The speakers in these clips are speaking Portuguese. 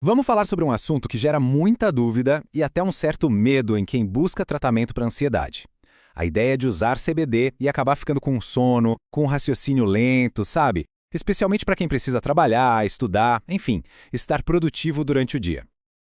Vamos falar sobre um assunto que gera muita dúvida e até um certo medo em quem busca tratamento para ansiedade. A ideia de usar CBD e acabar ficando com sono, com um raciocínio lento, sabe? Especialmente para quem precisa trabalhar, estudar, enfim, estar produtivo durante o dia.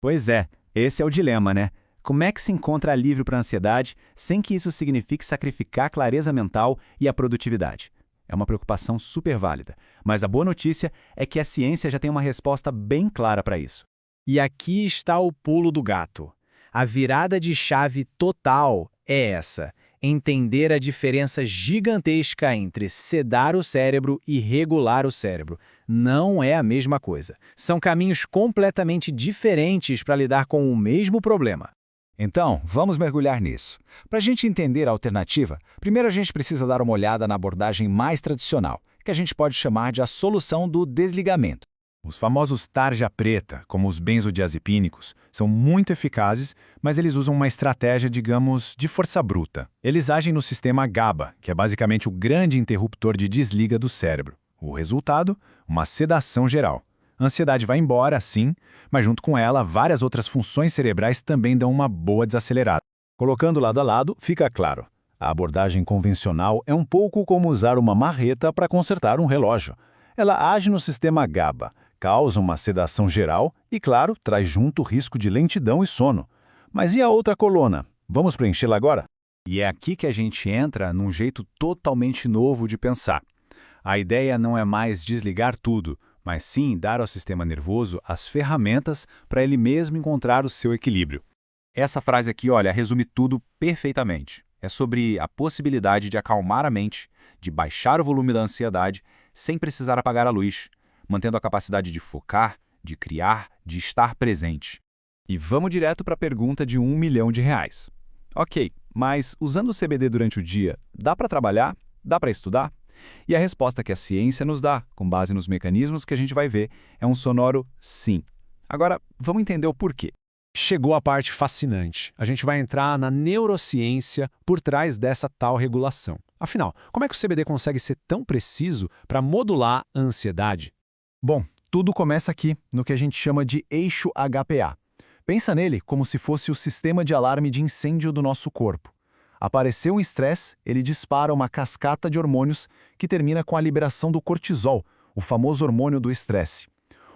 Pois é, esse é o dilema, né? Como é que se encontra alívio para a ansiedade sem que isso signifique sacrificar a clareza mental e a produtividade? É uma preocupação super válida, mas a boa notícia é que a ciência já tem uma resposta bem clara para isso. E aqui está o pulo do gato. A virada de chave total é essa: entender a diferença gigantesca entre sedar o cérebro e regular o cérebro. Não é a mesma coisa. São caminhos completamente diferentes para lidar com o mesmo problema. Então, vamos mergulhar nisso. Para a gente entender a alternativa, primeiro a gente precisa dar uma olhada na abordagem mais tradicional, que a gente pode chamar de a solução do desligamento. Os famosos tarja preta, como os benzodiazepínicos, são muito eficazes, mas eles usam uma estratégia, digamos, de força bruta. Eles agem no sistema GABA, que é basicamente o grande interruptor de desliga do cérebro. O resultado? Uma sedação geral. A ansiedade vai embora, sim, mas junto com ela, várias outras funções cerebrais também dão uma boa desacelerada. Colocando lado a lado, fica claro. A abordagem convencional é um pouco como usar uma marreta para consertar um relógio. Ela age no sistema GABA, causa uma sedação geral e, claro, traz junto o risco de lentidão e sono. Mas e a outra coluna? Vamos preenchê-la agora? E é aqui que a gente entra num jeito totalmente novo de pensar. A ideia não é mais desligar tudo, mas sim dar ao sistema nervoso as ferramentas para ele mesmo encontrar o seu equilíbrio. Essa frase aqui, olha, resume tudo perfeitamente. É sobre a possibilidade de acalmar a mente, de baixar o volume da ansiedade, sem precisar apagar a luz, mantendo a capacidade de focar, de criar, de estar presente. E vamos direto para a pergunta de R$1 milhão. Ok, mas usando o CBD durante o dia, dá para trabalhar? Dá para estudar? E a resposta que a ciência nos dá, com base nos mecanismos que a gente vai ver, é um sonoro sim. Agora, vamos entender o porquê. Chegou a parte fascinante. A gente vai entrar na neurociência por trás dessa tal regulação. Afinal, como é que o CBD consegue ser tão preciso para modular a ansiedade? Bom, tudo começa aqui, no que a gente chama de eixo HPA. Pensa nele como se fosse o sistema de alarme de incêndio do nosso corpo. Apareceu um estresse, ele dispara uma cascata de hormônios que termina com a liberação do cortisol, o famoso hormônio do estresse.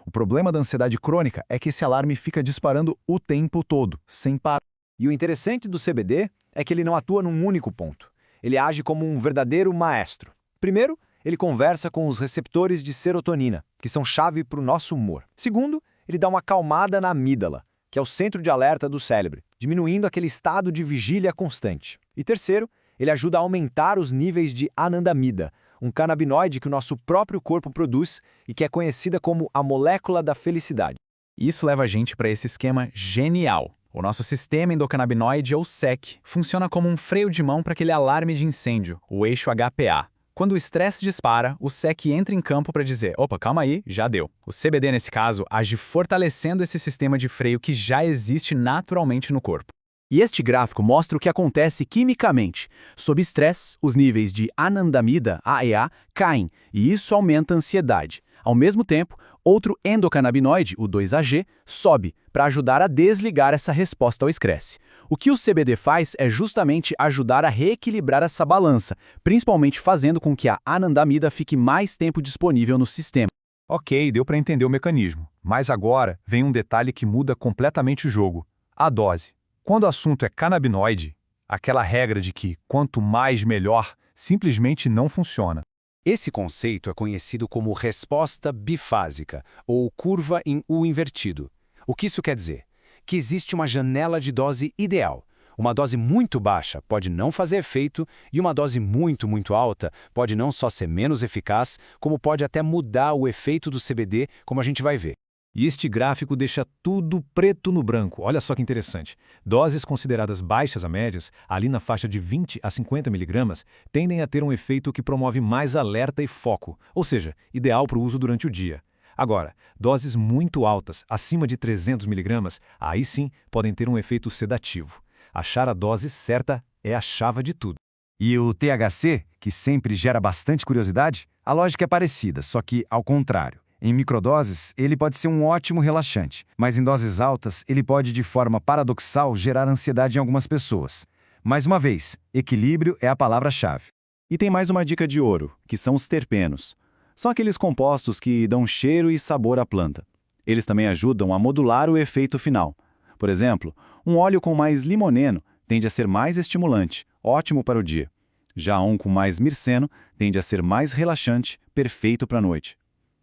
O problema da ansiedade crônica é que esse alarme fica disparando o tempo todo, sem parar. E o interessante do CBD é que ele não atua num único ponto. Ele age como um verdadeiro maestro. Primeiro, ele conversa com os receptores de serotonina, que são chave para o nosso humor. Segundo, ele dá uma acalmada na amígdala, que é o centro de alerta do cérebro, diminuindo aquele estado de vigília constante. E terceiro, ele ajuda a aumentar os níveis de anandamida, um canabinoide que o nosso próprio corpo produz e que é conhecida como a molécula da felicidade. Isso leva a gente para esse esquema genial. O nosso sistema endocannabinoide, ou SEC, funciona como um freio de mão para aquele alarme de incêndio, o eixo HPA. Quando o estresse dispara, o SEC entra em campo para dizer, opa, calma aí, já deu. O CBD, nesse caso, age fortalecendo esse sistema de freio que já existe naturalmente no corpo. E este gráfico mostra o que acontece quimicamente. Sob estresse, os níveis de anandamida, AEA, caem, e isso aumenta a ansiedade. Ao mesmo tempo, outro endocannabinoide, o 2-AG, sobe, para ajudar a desligar essa resposta ao estresse. O que o CBD faz é justamente ajudar a reequilibrar essa balança, principalmente fazendo com que a anandamida fique mais tempo disponível no sistema. Ok, deu para entender o mecanismo. Mas agora vem um detalhe que muda completamente o jogo: a dose. Quando o assunto é canabinoide, aquela regra de que quanto mais melhor simplesmente não funciona. Esse conceito é conhecido como resposta bifásica, ou curva em U invertido. O que isso quer dizer? Que existe uma janela de dose ideal. Uma dose muito baixa pode não fazer efeito e uma dose muito alta pode não só ser menos eficaz, como pode até mudar o efeito do CBD, como a gente vai ver. E este gráfico deixa tudo preto no branco. Olha só que interessante. Doses consideradas baixas a médias, ali na faixa de 20 a 50 miligramas, tendem a ter um efeito que promove mais alerta e foco, ou seja, ideal para o uso durante o dia. Agora, doses muito altas, acima de 300 miligramas, aí sim podem ter um efeito sedativo. Achar a dose certa é a chave de tudo. E o THC, que sempre gera bastante curiosidade, a lógica é parecida, só que ao contrário. Em microdoses, ele pode ser um ótimo relaxante, mas em doses altas, ele pode, de forma paradoxal, gerar ansiedade em algumas pessoas. Mais uma vez, equilíbrio é a palavra-chave. E tem mais uma dica de ouro, que são os terpenos. São aqueles compostos que dão cheiro e sabor à planta. Eles também ajudam a modular o efeito final. Por exemplo, um óleo com mais limoneno tende a ser mais estimulante, ótimo para o dia. Já um com mais mirceno tende a ser mais relaxante, perfeito para a noite.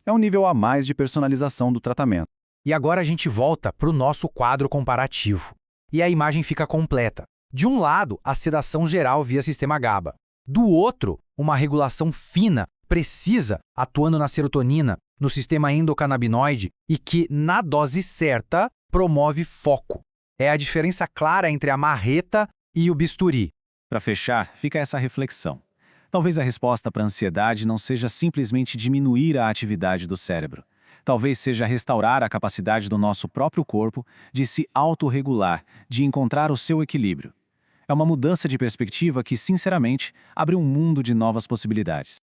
É um nível a mais de personalização do tratamento. E agora a gente volta para o nosso quadro comparativo. E a imagem fica completa. De um lado, a sedação geral via sistema GABA. Do outro, uma regulação fina, precisa, atuando na serotonina, no sistema endocannabinoide e que, na dose certa, promove foco. É a diferença clara entre a marreta e o bisturi. Para fechar, fica essa reflexão. Talvez a resposta para a ansiedade não seja simplesmente diminuir a atividade do cérebro. Talvez seja restaurar a capacidade do nosso próprio corpo de se autorregular, de encontrar o seu equilíbrio. É uma mudança de perspectiva que, sinceramente, abre um mundo de novas possibilidades.